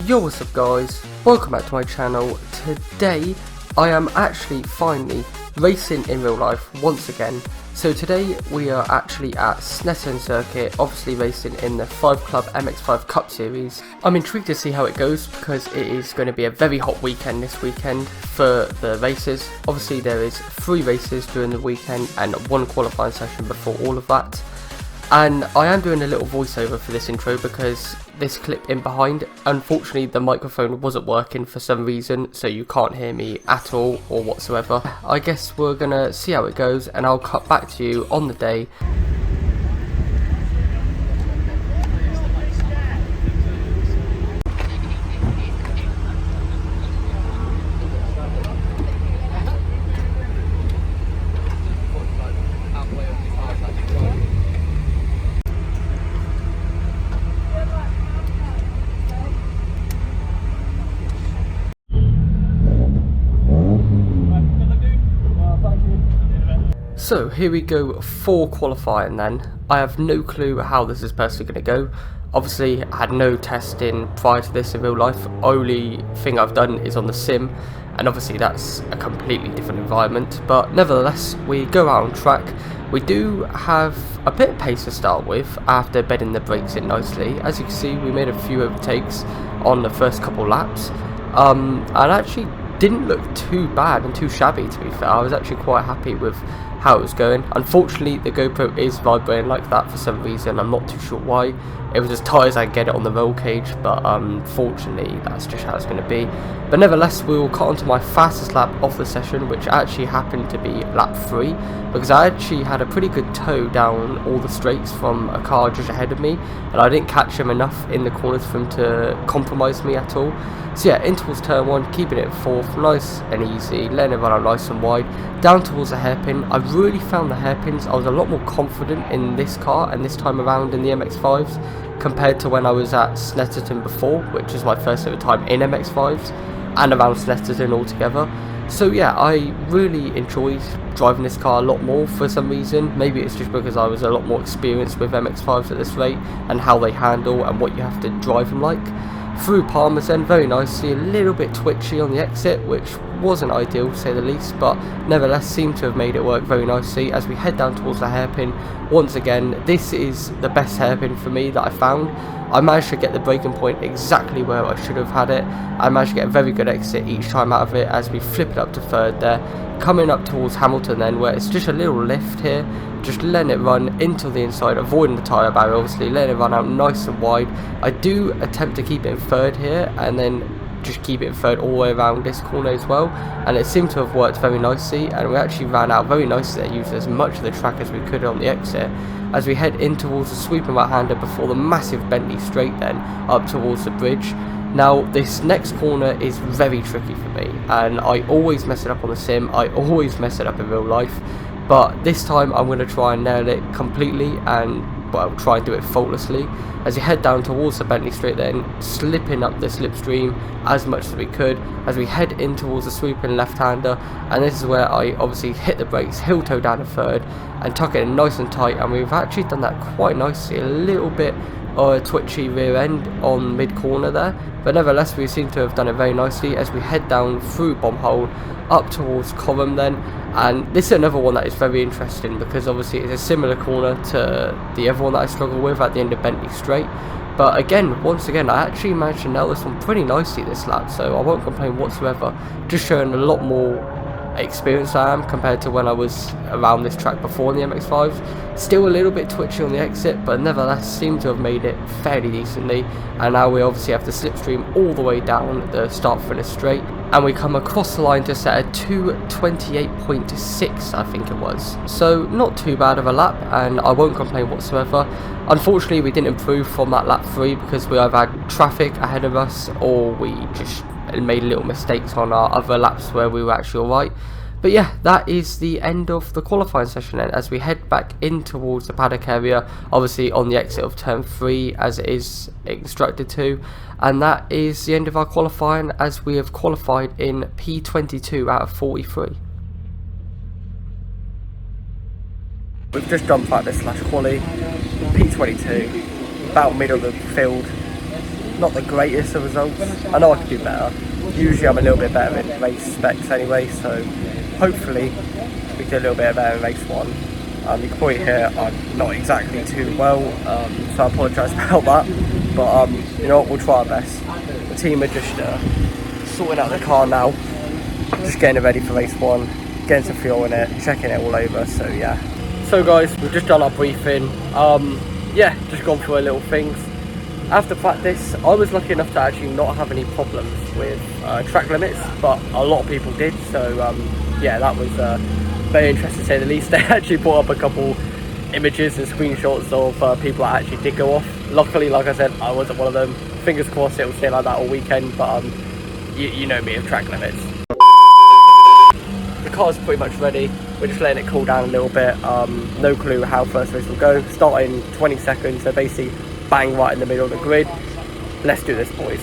Yo, what's up guys, welcome back to my channel. Today I am actually finally racing in real life once again. So today we are actually at Snetterton circuit, obviously racing in the 5 Club MX-5 Cup Series. I'm intrigued to see how it goes because it is going to be a very hot weekend this weekend for the races. Obviously there is 3 races during the weekend and 1 qualifying session before all of that. And I am doing a little voiceover for this intro because this clip in behind, unfortunately the microphone wasn't working for some reason, so you can't hear me at all or whatsoever. I guess we're gonna see how it goes and I'll cut back to you on the day. So here we go for qualifying then. I have no clue how this is personally going to go. Obviously I had no testing prior to this in real life. Only thing I've done is on the sim, and obviously that's a completely different environment, but nevertheless we go out on track. We do have a bit of pace to start with after bedding the brakes in nicely. As you can see, we made a few overtakes on the first couple laps, and actually didn't look too bad and too shabby, to be fair. I was actually quite happy with how it was going. Unfortunately the GoPro is vibrating like that for some reason, I'm not too sure why. It was as tight as I get it on the roll cage, but unfortunately that's just how it's going to be. But nevertheless we will cut onto my fastest lap of the session, which actually happened to be lap 3, because I actually had a pretty good tow down all the straights from a car just ahead of me, and I didn't catch him enough in the corners for him to compromise me at all. So yeah, in towards turn 1, keeping it 4th, nice and easy, letting it run out nice and wide, down towards the hairpin. I really found the hairpins, I was a lot more confident in this car and this time around in the MX-5s compared to when I was at Snetterton before, which was my first ever time in MX-5s and around Snetterton altogether. So yeah, I really enjoyed driving this car a lot more for some reason. Maybe it's just because I was a lot more experienced with MX-5s at this rate and how they handle and what you have to drive them like. Through Palmer's then very nicely, a little bit twitchy on the exit, which wasn't ideal to say the least, but nevertheless seemed to have made it work very nicely. As we head down towards the hairpin, once again this is the best hairpin for me that I found. I managed to get the braking point exactly where I should have had it. I managed to get a very good exit each time out of it as we flip it up to 3rd there. Coming up towards Hamilton then, where it's just a little lift here, just letting it run into the inside, avoiding the tyre barrier obviously, letting it run out nice and wide. I do attempt to keep it in 3rd here and then just keep it in 3rd all the way around this corner as well, and it seemed to have worked very nicely, and we actually ran out very nicely there, used as much of the track as we could on the exit. As we head in towards the sweeping right-hander before the massive Bentley straight then, up towards the bridge. Now this next corner is very tricky for me, and I always mess it up on the sim, I always mess it up in real life, but this time I'm going to try and nail it completely and, well, try and do it faultlessly. As you head down towards the Bentley straight then, slipping up the slipstream as much as we could, as we head in towards the sweeping left-hander, and this is where I obviously hit the brakes, heel toe down to 3rd, and tuck it in nice and tight, and we've actually done that quite nicely. A little bit of a twitchy rear end on mid-corner there, but nevertheless we seem to have done it very nicely as we head down through Bomb Hole up towards Cobham then. And this is another one that is very interesting because obviously it's a similar corner to the other one that I struggled with at the end of Bentley Straight, but again, once again, I actually managed to nail this one pretty nicely this lap, so I won't complain whatsoever. Just showing a lot more experience I am compared to when I was around this track before in the MX-5s. Still a little bit twitchy on the exit, but nevertheless seem to have made it fairly decently, and now we obviously have the slipstream all the way down the start finish straight, and we come across the line to set a 2:28.6 I think it was, so not too bad of a lap, and I won't complain whatsoever. Unfortunately we didn't improve from that lap 3 because we either had traffic ahead of us or we just made little mistakes on our other laps where we were actually alright. But yeah, that is the end of the qualifying session then, as we head back in towards the paddock area, obviously on the exit of turn 3 as it is instructed to, and that is the end of our qualifying as we have qualified in P22 out of 43. We've just done practice / quali, P22, about middle of the field. not the greatest of results. I know I could do better. Usually I'm a little bit better in race specs anyway, so hopefully we can do a little bit better in race 1. You can probably hear I'm not exactly too well, so I apologise about that. But you know what, we'll try our best. The team are just sorting out the car now, just getting it ready for race 1, getting some fuel in it, checking it all over, so yeah. So guys, we've just done our briefing. Yeah, just gone through a little things. After practice, I was lucky enough to actually not have any problems with track limits, but a lot of people did, so yeah, that was very interesting to say the least. They actually brought up a couple images and screenshots of people that actually did go off. Luckily, like I said, I wasn't one of them. Fingers crossed it will stay like that all weekend, but you know me of track limits. The car's pretty much ready. We're just letting it cool down a little bit. No clue how first race will go. Starting 20 seconds, so basically bang right in the middle of the grid. Let's do this, boys.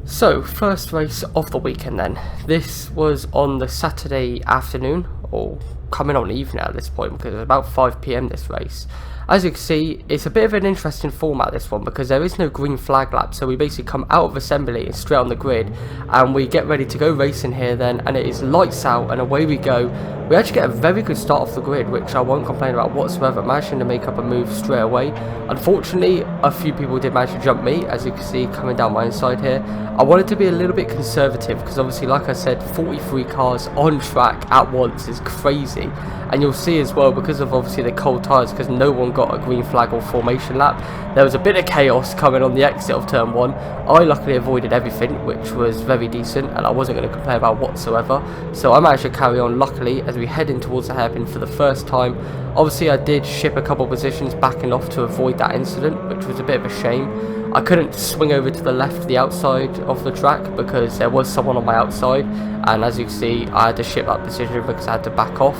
So, first race of the weekend then. This was on the Saturday afternoon, or coming on evening at this point, because it's about 5 PM this race. As you can see, it's a bit of an interesting format, this one, because there is no green flag lap, so we basically come out of assembly and straight on the grid, and we get ready to go racing here then, and it is lights out, and away we go. We actually get a very good start off the grid, which I won't complain about whatsoever, managing to make up a move straight away. Unfortunately, a few people did manage to jump me, as you can see, coming down my inside here. I wanted to be a little bit conservative, because obviously, like I said, 43 cars on track at once is crazy. And you'll see as well, because of obviously the cold tyres, because no one got a green flag or formation lap, there was a bit of chaos coming on the exit of turn 1. I luckily avoided everything, which was very decent, and I wasn't going to complain about whatsoever. So I managed to carry on luckily as we head in towards the hairpin for the first time. Obviously I did ship a couple of positions backing off to avoid that incident, which was a bit of a shame. I couldn't swing over to the left, the outside of the track, because there was someone on my outside, and as you can see, I had to ship that position because I had to back off.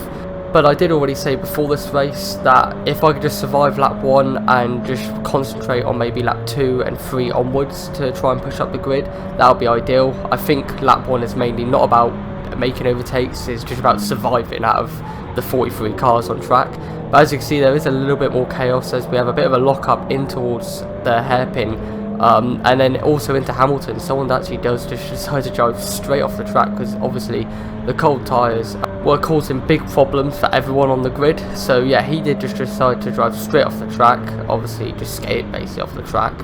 But I did already say before this race that if I could just survive lap 1 and just concentrate on maybe lap 2 and 3 onwards to try and push up the grid, that would be ideal. I think lap 1 is mainly not about making overtakes, it's just about surviving out of the 43 cars on track. But as you can see, there is a little bit more chaos as we have a bit of a lock-up in towards the hairpin. And then also into Hamilton, someone actually does just decide to drive straight off the track, because obviously the cold tyres were causing big problems for everyone on the grid. So yeah, he did just decide to drive straight off the track, obviously just skate basically off the track,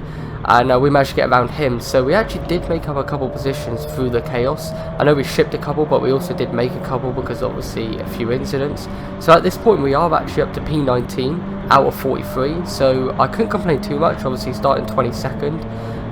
and we managed to get around him. So we actually did make up a couple positions through the chaos. I know we shipped a couple, but we also did make a couple because obviously a few incidents. So at this point we are actually up to P19 out of 43, so I couldn't complain too much, obviously starting 22nd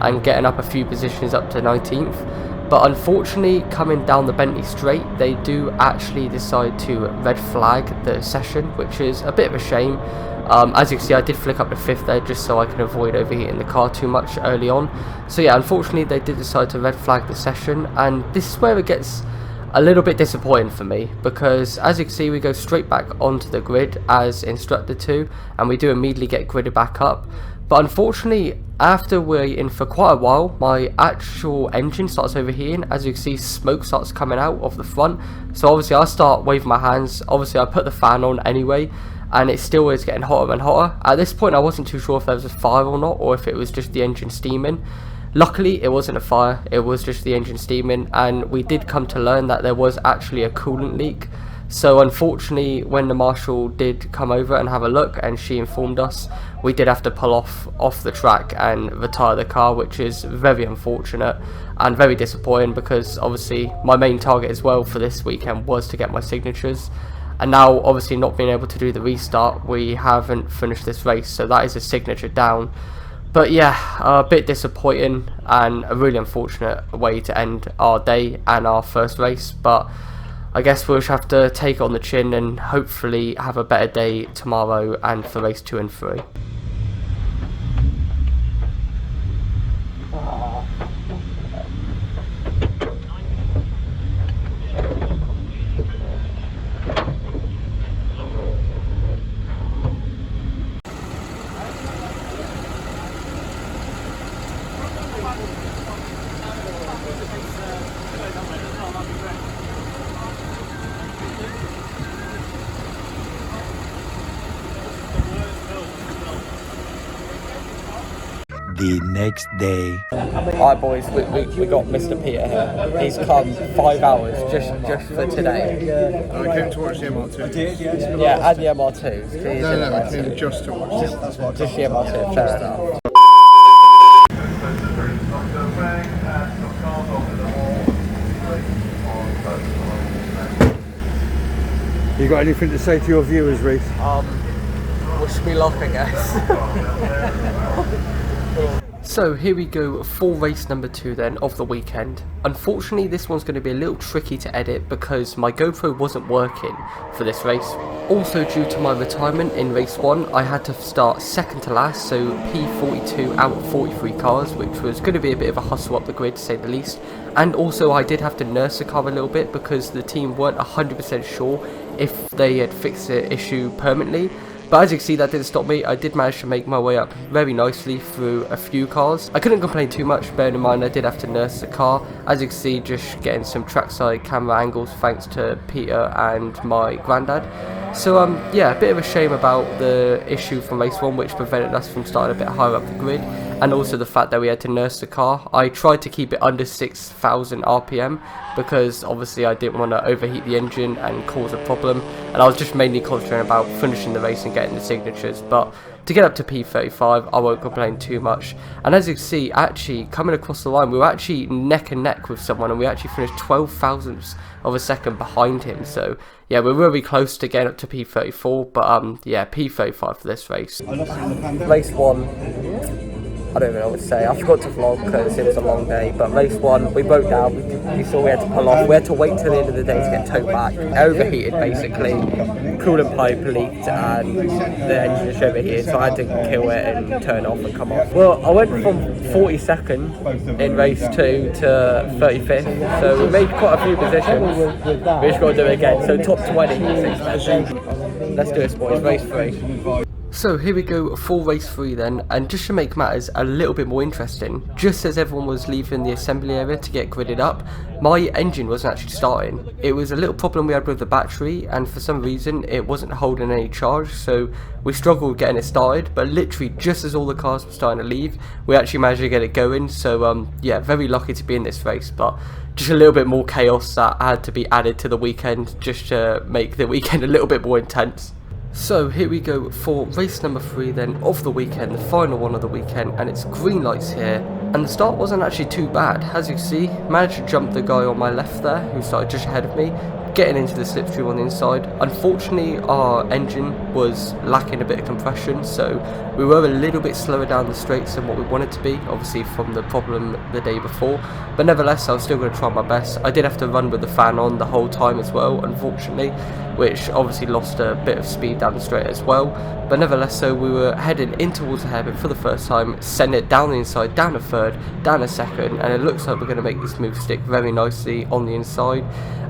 and getting up a few positions up to 19th. But unfortunately, coming down the Bentley straight, they do actually decide to red flag the session, which is a bit of a shame. As you can see, I did flick up to 5th there just so I can avoid overheating the car too much early on. So yeah, unfortunately they did decide to red flag the session, and this is where it gets a little bit disappointing for me, because as you can see, we go straight back onto the grid as instructed to, and we do immediately get gridded back up. But unfortunately, after waiting for quite a while, my actual engine starts overheating. As you can see, smoke starts coming out of the front. So obviously I start waving my hands. Obviously I put the fan on anyway, and it still is getting hotter and hotter. At this point I wasn't too sure if there was a fire or not, or if it was just the engine steaming. Luckily it wasn't a fire, it was just the engine steaming, and we did come to learn that there was actually a coolant leak. So unfortunately, when the marshal did come over and have a look and she informed us, we did have to pull off the track and retire the car, which is very unfortunate and very disappointing, because obviously my main target as well for this weekend was to get my signatures. And now obviously not being able to do the restart, we haven't finished this race, so that is a signature down. But yeah, a bit disappointing and a really unfortunate way to end our day and our first race. But I guess we'll just have to take it on the chin and hopefully have a better day tomorrow and for race 2 and 3. The next day. Alright boys, we got Mr. Peter here. He's come 5 hours just for today. I came to watch the MR2. Yeah, and the MR2. No, I came just to watch the MR2. Just the MR2, fair enough. You got anything to say to your viewers, Reece? Wish me luck, I guess. So here we go for race number 2 then of the weekend. Unfortunately this one's going to be a little tricky to edit because my GoPro wasn't working for this race. Also due to my retirement in race 1 I had to start second to last, so P42 out of 43 cars, which was going to be a bit of a hustle up the grid to say the least. And also I did have to nurse the car a little bit because the team weren't 100% sure if they had fixed the issue permanently. But as you can see, that didn't stop me. I did manage to make my way up very nicely through a few cars. I couldn't complain too much, bearing in mind I did have to nurse the car. As you can see, just getting some trackside camera angles thanks to Peter and my granddad. So yeah, a bit of a shame about the issue from race 1, which prevented us from starting a bit higher up the grid, and also the fact that we had to nurse the car. I tried to keep it under 6,000 RPM because obviously I didn't want to overheat the engine and cause a problem, and I was just mainly concentrating about finishing the race and getting the signatures. But to get up to P35, I won't complain too much. And as you can see, actually coming across the line, we were actually neck and neck with someone, and we actually finished 12 thousandths of a second behind him. So yeah, we're really close to getting up to P34, but yeah, P35 for this race. Race 1. I don't even know what to say. I forgot to vlog because it was a long day, but race 1, we broke down. We saw we had to pull off. We had to wait till the end of the day to get towed back. Overheated basically. Coolant pipe leaked and the engine just overheated, so I had to kill it and turn off and come off. Well, I went from 42nd in race 2 to 35th, so we made quite a few positions. We just got to do it again. So top 20 is expected. Let's do this, boys. Race 3. So here we go for race 3 then, and just to make matters a little bit more interesting, just as everyone was leaving the assembly area to get gridded up, my engine wasn't actually starting. It was a little problem we had with the battery, and for some reason it wasn't holding any charge, so we struggled getting it started. But literally just as all the cars were starting to leave, we actually managed to get it going. So yeah, very lucky to be in this race, but just a little bit more chaos that had to be added to the weekend just to make the weekend a little bit more intense. So here we go for race number 3 then of the weekend, the final one of the weekend, and it's green lights here. And the start wasn't actually too bad. As you can see, managed to jump the guy on my left there who started just ahead of me, getting into the slipstream on the inside. Unfortunately our engine was lacking a bit of compression, so we were a little bit slower down the straights than what we wanted to be, obviously from the problem the day before. But nevertheless, I was still going to try my best. I did have to run with the fan on the whole time as well, unfortunately, which obviously lost a bit of speed down the straight as well. But nevertheless, so we were heading in towards the hairpin for the first time, send it down the inside, down a third, down a second, and it looks like we're going to make this move stick very nicely on the inside,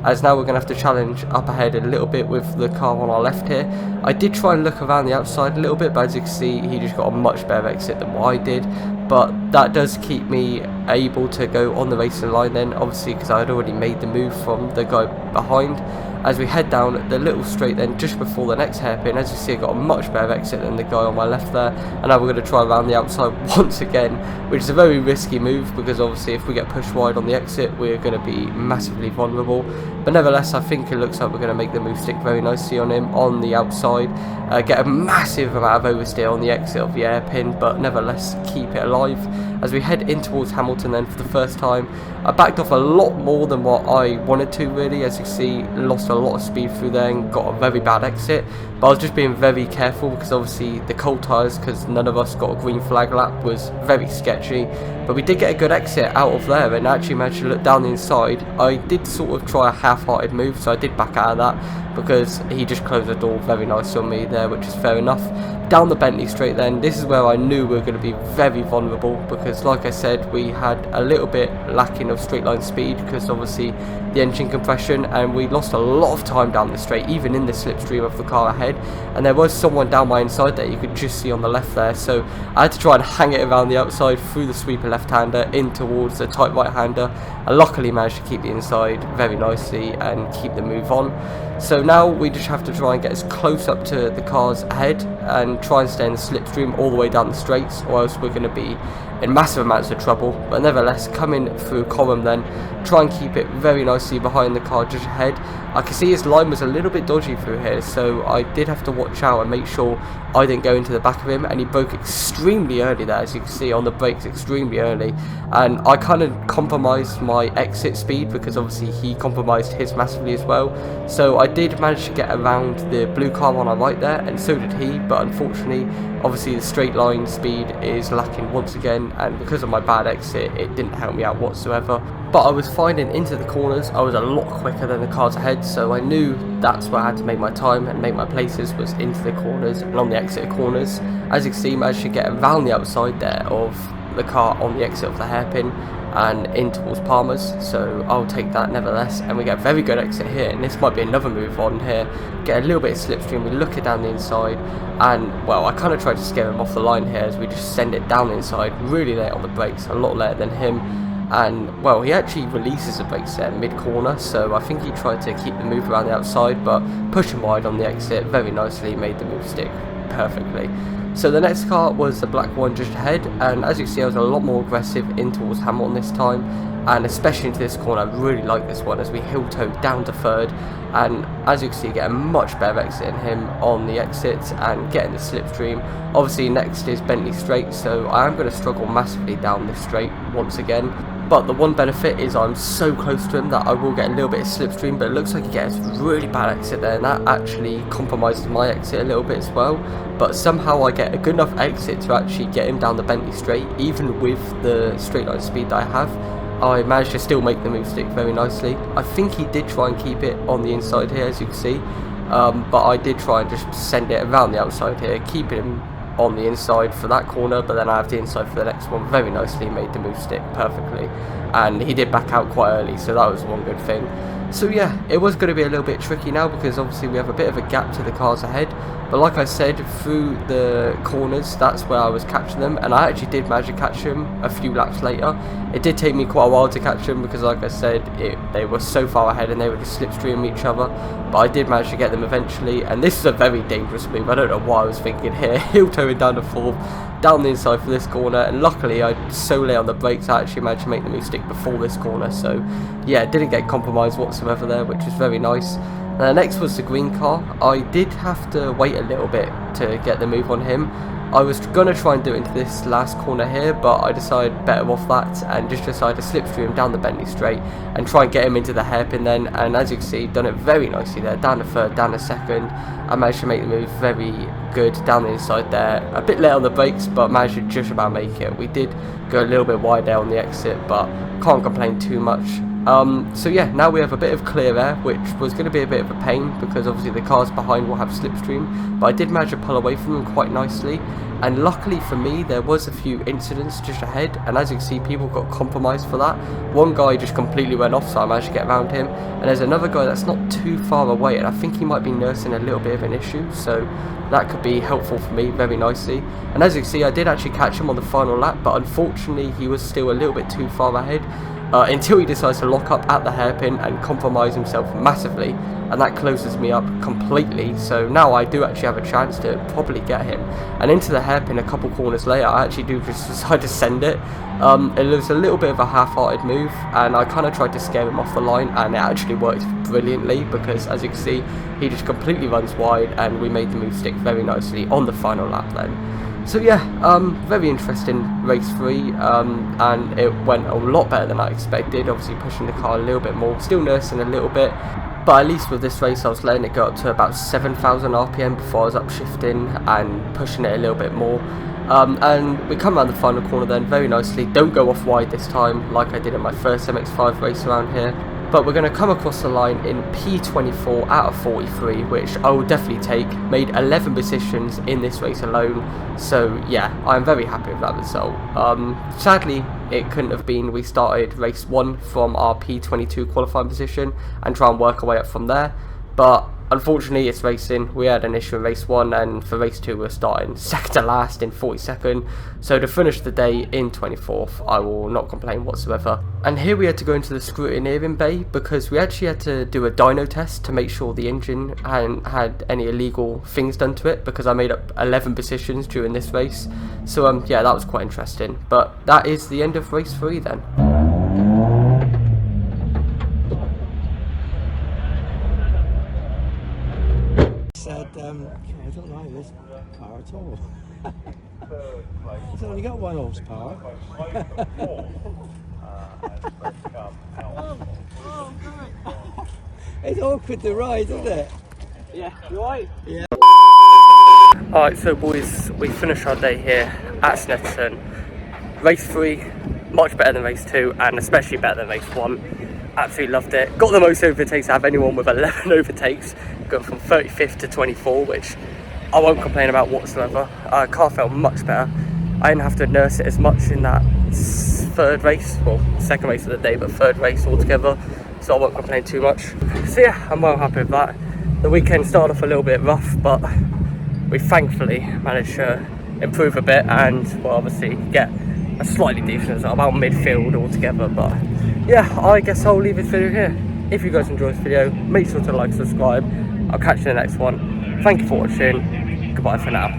as now we're going to have to challenge up ahead a little bit with the car on our left here. I did try and look around the outside a little bit, but as you can see, he just got a much better exit than what I did. But that does keep me able to go on the racing line then, obviously because I had already made the move from the guy behind. As we head down the little straight then just before the next hairpin, as you see, I got a much better exit than the guy on my left there, and now we're going to try around the outside once again, which is a very risky move because obviously if we get pushed wide on the exit we're going to be massively vulnerable. But nevertheless, I think it looks like we're going to make the move stick very nicely on him on the outside, get a massive amount of oversteer on the exit of the hairpin, but nevertheless keep it alive. As we head in towards Hamilton then for the first time, I backed off a lot more than what I wanted to really. As you can see, lost a lot of speed through there and got a very bad exit, but I was just being very careful because obviously the cold tyres, because none of us got a green flag lap, was very sketchy. But we did get a good exit out of there and actually managed to look down the inside. I did sort of try a half-hearted move, so I did back out of that because he just closed the door very nice on me there, which is fair enough. Down the Bentley straight then, this is where I knew we were going to be very vulnerable because like I said, we had a little bit lacking of straight line speed because obviously the engine compression, and we lost a lot of time down the straight, even in the slipstream of the car ahead. And there was someone down my inside that you could just see on the left there, so I had to try and hang it around the outside through the sweeper left-hander in towards the tight right-hander. I luckily managed to keep the inside very nicely and keep the move on. So now we just have to try and get as close up to the cars ahead and try and stay in the slipstream all the way down the straights, or else we're going to be in massive amounts of trouble, but nevertheless coming through column then, try and keep it very nicely behind the car just ahead. I can see his line was a little bit dodgy through here, so I did have to watch out and make sure I didn't go into the back of him, and he broke extremely early there, as you can see on the brakes, extremely early, and I kind of compromised my exit speed because obviously he compromised his massively as well, so I did manage to get around the blue car on our right there, and so did he, but unfortunately obviously the straight line speed is lacking once again, and because of my bad exit it didn't help me out whatsoever. But I was finding into the corners, I was a lot quicker than the cars ahead, so I knew that's where I had to make my time and make my places, was into the corners and on the exit of corners. As you can see, I managed to get around the outside there of the car on the exit of the hairpin and in towards Palmer's, so I'll take that nevertheless, and we get a very good exit here, and this might be another move on here. Get a little bit of slipstream, we look it down the inside, and well, I kind of tried to scare him off the line here as we just send it down the inside, really late on the brakes, a lot later than him. And well, he actually releases the brakes there mid-corner, so I think he tried to keep the move around the outside, but push him wide on the exit very nicely, made the move stick perfectly. So the next car was the black one just ahead, and as you see I was a lot more aggressive in towards Hamilton this time, and especially into this corner. I really like this one as we heel toe down to third, and as you can see get a much better exit in him on the exit and getting the slipstream. Obviously next is Bentley straight, so I am going to struggle massively down this straight once again. But the one benefit is I'm so close to him that I will get a little bit of slipstream, but it looks like he gets a really bad exit there, and that actually compromises my exit a little bit as well. But somehow I get a good enough exit to actually get him down the Bentley straight, even with the straight line speed that I have. I managed to still make the move stick very nicely. I think he did try and keep it on the inside here, as you can see, but I did try and just send it around the outside here, keeping him on the inside for that corner, but then I have the inside for the next one. Very nicely made the move stick perfectly, and he did back out quite early, so that was one good thing. So yeah, it was going to be a little bit tricky now because obviously we have a bit of a gap to the cars ahead, but like I said, through the corners that's where I was catching them, and I actually did manage to catch him a few laps later. It did take me quite a while to catch him because like I said, they were so far ahead and they were just slipstreaming each other, but I did manage to get them eventually, and this is a very dangerous move. I don't know why I was thinking here, heel toeing down the fourth, down the inside for this corner, and luckily I so late on the brakes I actually managed to make the move stick before this corner, so yeah, didn't get compromised whatsoever there, which was very nice. Next was the green car. I did have to wait a little bit to get the move on him. I was going to try and do it into this last corner here, but I decided better off that and just decided to slipstream down the Bentley straight and try and get him into the hairpin then, and as you can see, done it very nicely there, down to third, down to second. I managed to make the move very good down the inside there, a bit late on the brakes, but managed to just about make it. We did go a little bit wide there on the exit, but can't complain too much. So yeah, now we have a bit of clear air, which was going to be a bit of a pain because obviously the cars behind will have slipstream, but I did manage to pull away from them quite nicely, and luckily for me there was a few incidents just ahead, and as you can see people got compromised for that. One guy just completely went off, so I managed to get around him, and there's another guy that's not too far away, and I think he might be nursing a little bit of an issue, so that could be helpful for me very nicely. And as you can see I did actually catch him on the final lap, but unfortunately he was still a little bit too far ahead. Until he decides to lock up at the hairpin and compromise himself massively, and that closes me up completely, so now I do actually have a chance to probably get him. And into the hairpin a couple corners later I actually do just decide to send it. It was a little bit of a half-hearted move, and I kind of tried to scare him off the line, and it actually worked brilliantly because as you can see he just completely runs wide, and we made the move stick very nicely on the final lap then. So yeah, very interesting race 3, and it went a lot better than I expected, obviously pushing the car a little bit more, still nursing a little bit, but at least with this race I was letting it go up to about 7,000 RPM before I was upshifting and pushing it a little bit more. And we come around the final corner then very nicely, don't go off wide this time like I did in my first MX-5 race around here. But we're going to come across the line in P24 out of 43, which I will definitely take. Made 11 positions in this race alone, so yeah, I'm very happy with that result. Sadly, it couldn't have been. We started race 1 from our P22 qualifying position and try and work our way up from there, but Unfortunately, it's racing. We had an issue in race 1, and for race 2 we're starting second to last in 42nd. So to finish the day in 24th, I will not complain whatsoever. And here we had to go into the scrutineering bay because we actually had to do a dyno test to make sure the engine hadn't had any illegal things done to it, because I made up 11 positions during this race. So yeah, that was quite interesting. But that is the end of race 3 then. Said, I don't like this car at all. It's only got 1 horsepower. It's awkward to ride, isn't it? Yeah, you right? Yeah. Alright, so boys, we finished our day here at Snetterton. Race 3, much better than race 2, and especially better than race 1. Absolutely loved it. Got the most overtakes out of anyone with 11 overtakes. Got from 35th to 24, which I won't complain about whatsoever. Car felt much better. I didn't have to nurse it as much in that 3rd race, well, 2nd race of the day, but 3rd race altogether, so I won't complain too much. So yeah, I'm well happy with that. The weekend started off a little bit rough, but we thankfully managed to improve a bit and, well, obviously get a slightly decent result, about midfield altogether. But yeah, I guess I'll leave this video here. If you guys enjoyed this video, make sure to like, subscribe. I'll catch you in the next one. Thank you for watching. Goodbye for now.